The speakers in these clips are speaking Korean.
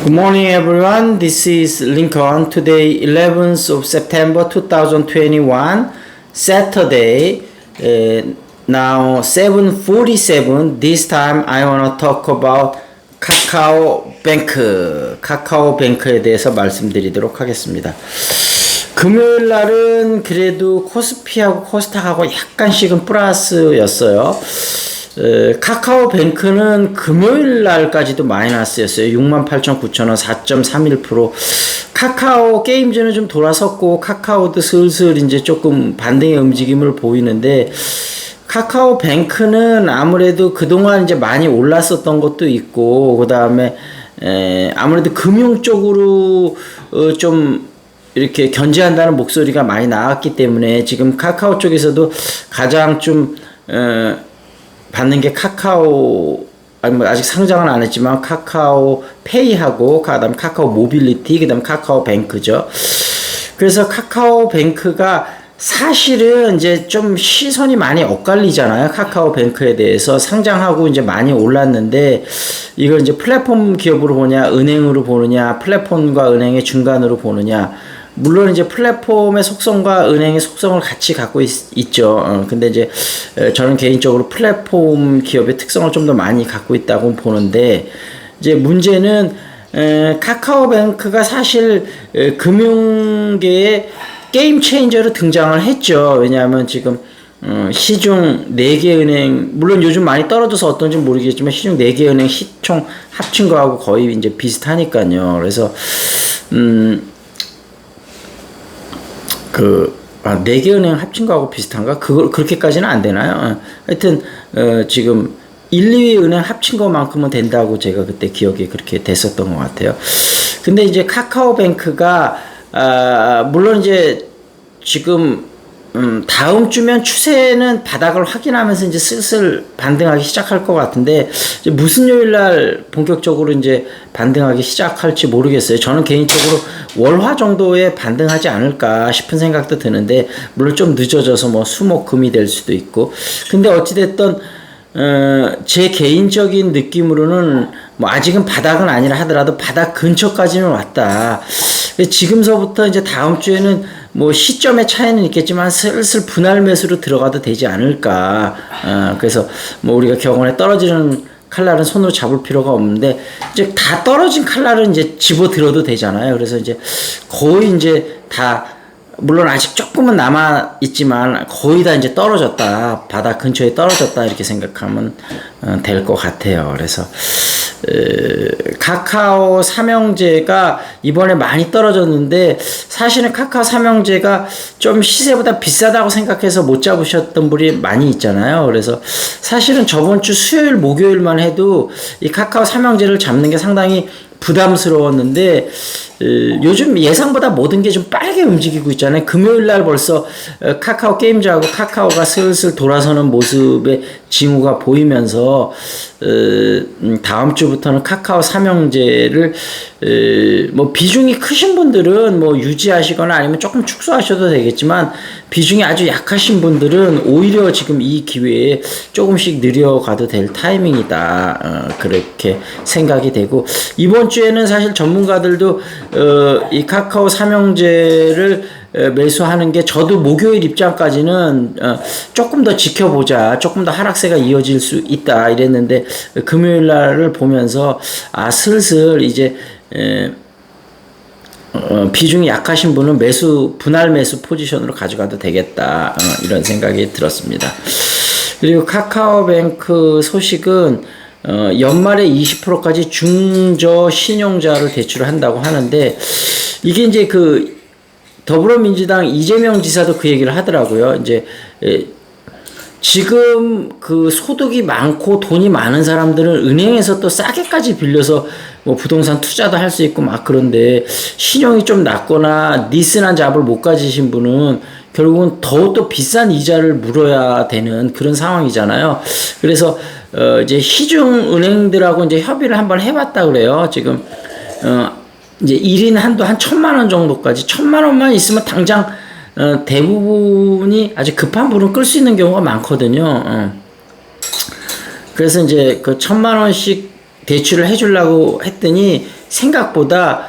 Good morning, everyone. This is Lincoln. Today, 11th of September 2021, Saturday. Now 7:47. This time, I want to talk about 카카오뱅크. 카카오뱅크에 대해서 말씀드리도록 하겠습니다. 금요일 날은 그래도 코스피하고 코스닥하고 약간씩은 플러스였어요. 카카오뱅크는 금요일 날까지도 마이너스였어요. 68,900원, 4.31%. 카카오 게임즈는 좀 돌아섰고, 카카오도 슬슬 이제 조금 반등의 움직임을 보이는데, 카카오뱅크는 아무래도 그동안 이제 많이 올랐었던 것도 있고, 그 다음에, 아무래도 금융 쪽으로, 좀, 이렇게 견제한다는 목소리가 많이 나왔기 때문에, 지금 카카오 쪽에서도 가장 좀, 받는 게 카카오, 아니 뭐 아직 상장은 안 했지만 카카오 페이하고 그다음 카카오 모빌리티, 그다음 카카오 뱅크죠. 그래서 카카오 뱅크가 사실은 이제 좀 시선이 많이 엇갈리잖아요. 카카오 뱅크에 대해서 상장하고 이제 많이 올랐는데 이걸 이제 플랫폼 기업으로 보냐, 은행으로 보느냐, 플랫폼과 은행의 중간으로 보느냐. 물론 이제 플랫폼의 속성과 은행의 속성을 같이 갖고 있죠. 근데 이제 저는 개인적으로 플랫폼 기업의 특성을 좀 더 많이 갖고 있다고 보는데, 이제 문제는 카카오뱅크가 사실 금융계의 게임 체인저로 등장을 했죠. 왜냐하면 지금 시중 4개 은행, 물론 요즘 많이 떨어져서 어떤지 모르겠지만 시중 4개 은행 시총 합친 거하고 거의 이제 비슷하니까요. 그래서 4개 은행 합친 거하고 비슷한가? 그렇게까지는 안 되나요? 하여튼, 지금 1, 2위 은행 합친 것만큼은 된다고 제가 그때 기억이 그렇게 됐었던 것 같아요. 근데 이제 카카오뱅크가, 물론 이제 지금, 다음 주면 추세는 바닥을 확인하면서 이제 슬슬 반등하기 시작할 것 같은데, 이제 무슨 요일 날 본격적으로 이제 반등하기 시작할지 모르겠어요. 저는 개인적으로 월화 정도에 반등하지 않을까 싶은 생각도 드는데, 물론 좀 늦어져서 뭐 수목금이 될 수도 있고. 근데 어찌됐든, 제 개인적인 느낌으로는 뭐 아직은 바닥은 아니라 하더라도 바닥 근처까지는 왔다. 지금서부터 이제 다음 주에는 뭐 시점의 차이는 있겠지만 슬슬 분할 매수로 들어가도 되지 않을까. 그래서 뭐 우리가 격언에 떨어지는 칼날은 손으로 잡을 필요가 없는데, 이제 다 떨어진 칼날은 이제 집어 들어도 되잖아요. 그래서 이제 거의 이제 다, 물론 아직 조금은 남아 있지만 거의 다 이제 떨어졌다, 바닥 근처에 떨어졌다, 이렇게 생각하면 될 것 같아요. 그래서 카카오 삼형제가 이번에 많이 떨어졌는데, 사실은 카카오 삼형제가 좀 시세보다 비싸다고 생각해서 못 잡으셨던 분이 많이 있잖아요. 그래서 사실은 저번 주 수요일 목요일만 해도 이 카카오 삼형제를 잡는 게 상당히 부담스러웠는데, 요즘 예상보다 모든 게 좀 빠르게 움직이고 있잖아요. 금요일 날 벌써 카카오 게임즈하고 카카오가 슬슬 돌아서는 모습의 징후가 보이면서, 다음 주부터는 카카오 삼형제를, 뭐 비중이 크신 분들은 뭐 유지하시거나 아니면 조금 축소하셔도 되겠지만, 비중이 아주 약하신 분들은 오히려 지금 이 기회에 조금씩 늘려가도 될 타이밍이다. 그렇게 생각이 되고, 이번 주에는 사실 전문가들도 이 카카오 삼형제를 매수하는 게, 저도 목요일 입장까지는 조금 더 지켜보자, 조금 더 하락세가 이어질 수 있다 이랬는데, 금요일 날을 보면서 슬슬 이제 비중이 약하신 분은 분할 매수 포지션으로 가져가도 되겠다, 이런 생각이 들었습니다. 그리고 카카오뱅크 소식은 연말에 20%까지 중저 신용자를 대출을 한다고 하는데, 이게 이제 더불어민주당 이재명 지사도 그 얘기를 하더라고요. 이제 지금 소득이 많고 돈이 많은 사람들은 은행에서 또 싸게까지 빌려서 뭐 부동산 투자도 할 수 있고 막 그런데, 신용이 좀 낮거나 니스난 잡을 못 가지신 분은 결국은 더욱더 비싼 이자를 물어야 되는 그런 상황이잖아요. 그래서 이제 시중 은행들하고 이제 협의를 한번 해봤다 그래요. 지금 이제 1인 한도 한 1,000만 원 정도까지, 1,000만 원만 있으면 당장 대부분이 아주 급한 불은 끌 수 있는 경우가 많거든요. 그래서 이제 1,000만 원씩 대출을 해주려고 했더니 생각보다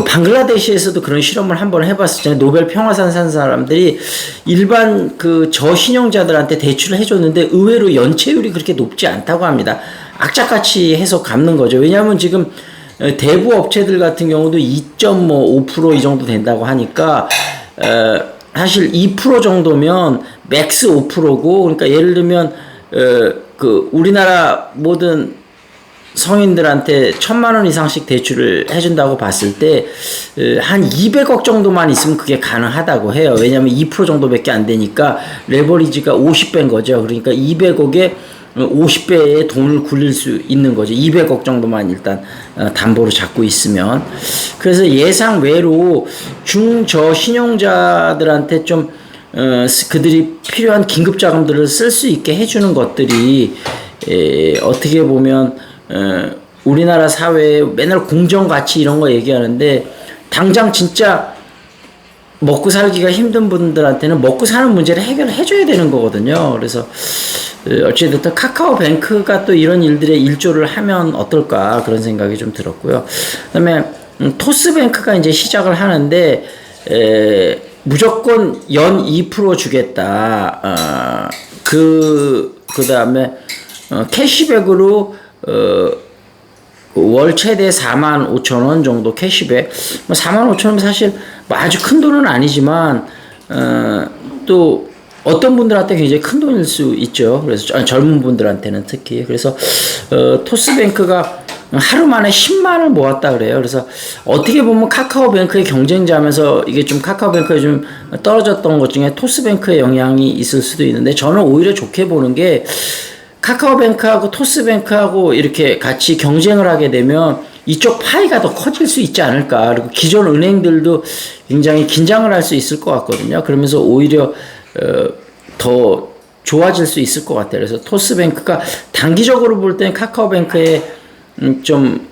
방글라데시에서도 그런 실험을 한번 해봤었잖아요. 노벨 평화상 산 사람들이 일반 그 저신용자들한테 대출을 해줬는데 의외로 연체율이 그렇게 높지 않다고 합니다. 악착같이 해서 갚는 거죠. 왜냐하면 지금 대부 업체들 같은 경우도 2.5% 이 정도 된다고 하니까 사실 2% 정도면 맥스 5%고, 그러니까 예를 들면 그 우리나라 모든 성인들한테 1,000만 원 이상씩 대출을 해준다고 봤을 때 한 200억 정도만 있으면 그게 가능하다고 해요. 왜냐하면 2% 정도밖에 안 되니까 레버리지가 50배인 거죠. 그러니까 200억에 50배의 돈을 굴릴 수 있는 거죠. 200억 정도만 일단 담보로 잡고 있으면. 그래서 예상 외로 중저 신용자들한테 좀 그들이 필요한 긴급 자금들을 쓸 수 있게 해주는 것들이 어떻게 보면 우리나라 사회에 맨날 공정가치 이런 거 얘기하는데 당장 진짜 먹고 살기가 힘든 분들한테는 먹고 사는 문제를 해결해줘야 되는 거거든요. 그래서 어찌됐든 카카오뱅크가 또 이런 일들에 일조를 하면 어떨까 그런 생각이 좀 들었고요. 그다음에 토스뱅크가 이제 시작을 하는데 무조건 연 2% 주겠다. 그다음에 캐시백으로 월 최대 45,000원 정도 캐시백. 45,000원 사실 뭐 아주 큰 돈은 아니지만 또 어떤 분들한테 굉장히 큰 돈일 수 있죠. 그래서 젊은 분들한테는 특히. 그래서 토스뱅크가 하루 만에 10만을 모았다 그래요. 그래서 어떻게 보면 카카오뱅크의 경쟁자면서 이게 좀 카카오뱅크에 좀 떨어졌던 것 중에 토스뱅크의 영향이 있을 수도 있는데, 저는 오히려 좋게 보는 게 카카오뱅크하고 토스뱅크하고 이렇게 같이 경쟁을 하게 되면 이쪽 파이가 더 커질 수 있지 않을까. 그리고 기존 은행들도 굉장히 긴장을 할 수 있을 것 같거든요. 그러면서 오히려 더 좋아질 수 있을 것 같아요. 그래서 토스뱅크가 단기적으로 볼 때는 카카오뱅크에 좀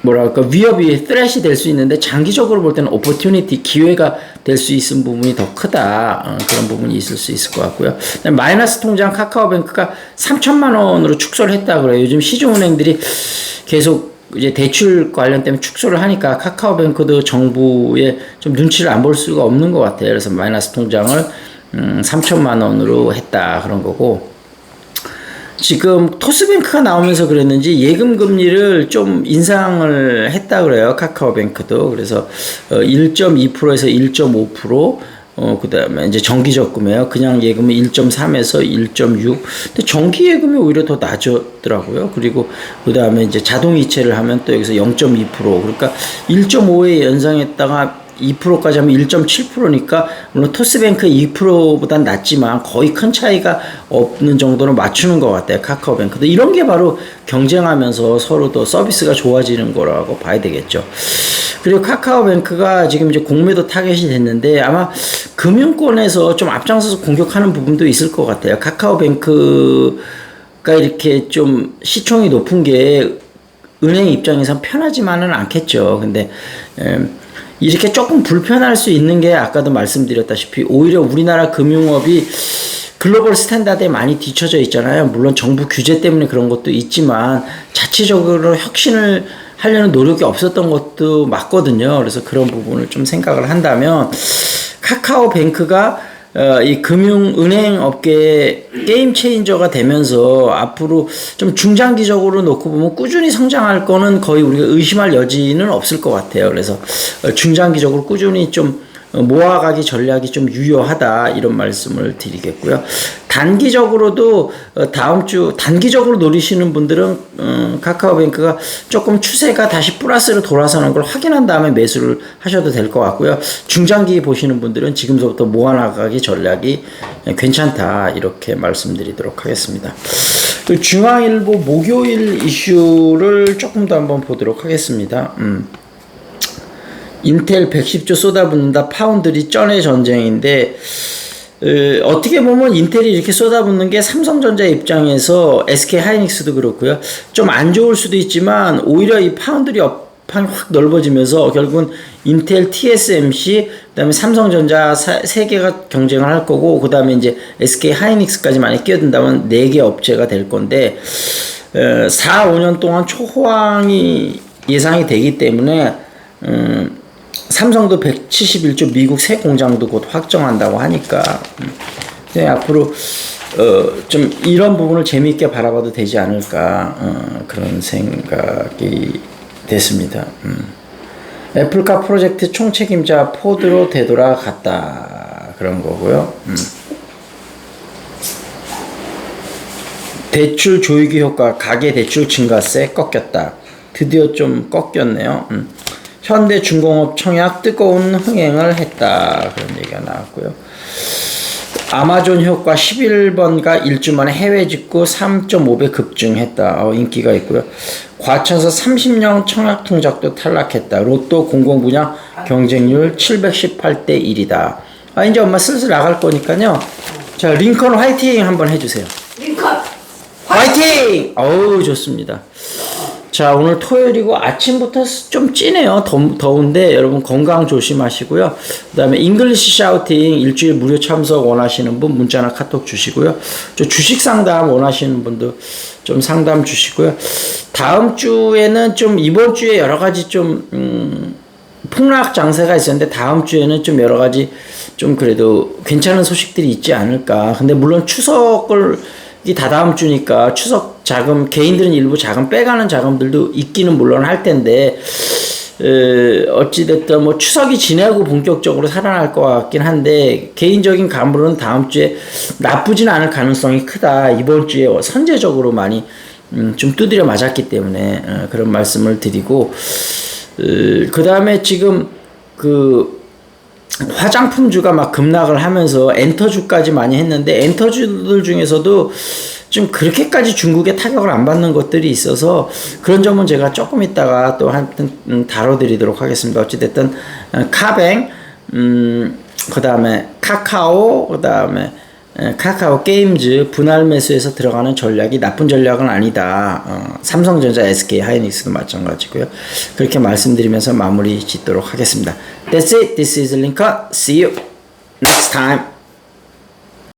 뭐랄까 위협이 threat이 될 수 있는데, 장기적으로 볼 때는 opportunity 기회가 될 수 있는 부분이 더 크다. 그런 부분이 있을 수 있을 것 같고요. 마이너스 통장 카카오뱅크가 3천만 원으로 축소를 했다 그래요. 요즘 시중은행들이 계속 이제 대출 관련 때문에 축소를 하니까 카카오뱅크도 정부에 좀 눈치를 안 볼 수가 없는 것 같아요. 그래서 마이너스 통장을 3천만 원으로 했다 그런 거고, 지금 토스뱅크가 나오면서 그랬는지 예금 금리를 좀 인상을 했다 그래요. 카카오뱅크도. 그래서 1.2%에서 1.5%, 그다음에 이제 정기 적금이에요. 그냥 예금은 1.3에서 1.6. 근데 정기 예금이 오히려 더 낮았더라고요. 그리고 그다음에 이제 자동 이체를 하면 또 여기서 0.2%. 그러니까 1.5에 연상했다가 2%까지 하면 1.7%니까 물론 토스뱅크 2%보단 낮지만 거의 큰 차이가 없는 정도로 맞추는 것 같아요. 카카오뱅크도 이런 게 바로 경쟁하면서 서로 더 서비스가 좋아지는 거라고 봐야 되겠죠. 그리고 카카오뱅크가 지금 이제 공매도 타겟이 됐는데 아마 금융권에서 좀 앞장서서 공격하는 부분도 있을 것 같아요. 카카오뱅크가 이렇게 좀 시총이 높은 게 은행 입장에선 편하지만은 않겠죠. 근데 이렇게 조금 불편할 수 있는 게 아까도 말씀드렸다시피 오히려 우리나라 금융업이 글로벌 스탠다드에 많이 뒤처져 있잖아요. 물론 정부 규제 때문에 그런 것도 있지만 자체적으로 혁신을 하려는 노력이 없었던 것도 맞거든요. 그래서 그런 부분을 좀 생각을 한다면 카카오뱅크가 이 금융은행 업계의 게임 체인저가 되면서 앞으로 좀 중장기적으로 놓고 보면 꾸준히 성장할 거는 거의 우리가 의심할 여지는 없을 것 같아요. 그래서 중장기적으로 꾸준히 좀 모아가기 전략이 좀 유효하다 이런 말씀을 드리겠고요. 단기적으로도 다음 주 단기적으로 노리시는 분들은 카카오뱅크가 조금 추세가 다시 플러스로 돌아서는 걸 확인한 다음에 매수를 하셔도 될 것 같고요. 중장기 보시는 분들은 지금서부터 모아나가기 전략이 괜찮다 이렇게 말씀드리도록 하겠습니다. 또 중앙일보 목요일 이슈를 조금 더 한번 보도록 하겠습니다. 인텔 110조 쏟아붓는다. 파운드리 쩐의 전쟁인데 어떻게 보면 인텔이 이렇게 쏟아붓는 게 삼성전자 입장에서 SK 하이닉스도 그렇고요. 좀 안 좋을 수도 있지만 오히려 이 파운드리 업판이 확 넓어지면서 결국은 인텔, TSMC, 그다음에 삼성전자 세 개가 경쟁을 할 거고 그다음에 이제 SK 하이닉스까지 많이 끼어든다면 4개 업체가 될 건데 4, 5년 동안 초호황이 예상이 되기 때문에 삼성도 171조 미국 새 공장도 곧 확정한다고 하니까 앞으로 좀 이런 부분을 재미있게 바라봐도 되지 않을까 그런 생각이 됐습니다. 애플카 프로젝트 총책임자 포드로 되돌아갔다 그런 거고요. 대출 조이기 효과, 가계 대출 증가세 꺾였다. 드디어 좀 꺾였네요. 현대중공업 청약 뜨거운 흥행을 했다. 그런 얘기가 나왔고요. 아마존 효과 11번가 일주 만에 해외 직구 3.5배 급증했다. 인기가 있고요. 과천서 30년 청약 통작도 탈락했다. 로또 공공분야 경쟁률 718대 1이다. 이제 엄마 슬슬 나갈 거니까요. 자, 링컨 화이팅 한번 해주세요. 링컨 화이팅! 어우, 좋습니다. 자, 오늘 토요일이고 아침부터 좀 찌네요. 더운데 여러분 건강 조심하시고요. 그 다음에 잉글리시 샤우팅 일주일 무료 참석 원하시는 분 문자나 카톡 주시고요. 저 주식 상담 원하시는 분도 좀 상담 주시고요. 다음 주에는 좀 이번 주에 여러 가지 좀 폭락 장세가 있었는데 다음 주에는 좀 여러 가지 좀 그래도 괜찮은 소식들이 있지 않을까. 근데 물론 추석을 이 다다음 주니까 추석 자금 개인들은 일부 자금 빼가는 자금들도 있기는 물론 할 텐데 어찌됐든 뭐 추석이 지나고 본격적으로 살아날 것 같긴 한데 개인적인 감으로는 다음 주에 나쁘진 않을 가능성이 크다. 이번 주에 선제적으로 많이 좀 두드려 맞았기 때문에 그런 말씀을 드리고 그 다음에 지금 그 화장품주가 막 급락을 하면서 엔터주까지 많이 했는데 엔터주들 중에서도 좀 그렇게까지 중국에 타격을 안 받는 것들이 있어서 그런 점은 제가 조금 있다가 또 한번 다뤄드리도록 하겠습니다. 어찌됐든 카뱅, 그 다음에 카카오, 그 다음에 카카오 게임즈 분할 매수에서 들어가는 전략이 나쁜 전략은 아니다. 삼성전자, SK 하이닉스도 마찬가지고요. 그렇게 말씀드리면서 마무리 짓도록 하겠습니다. That's it. This is Lincoln. See you next time.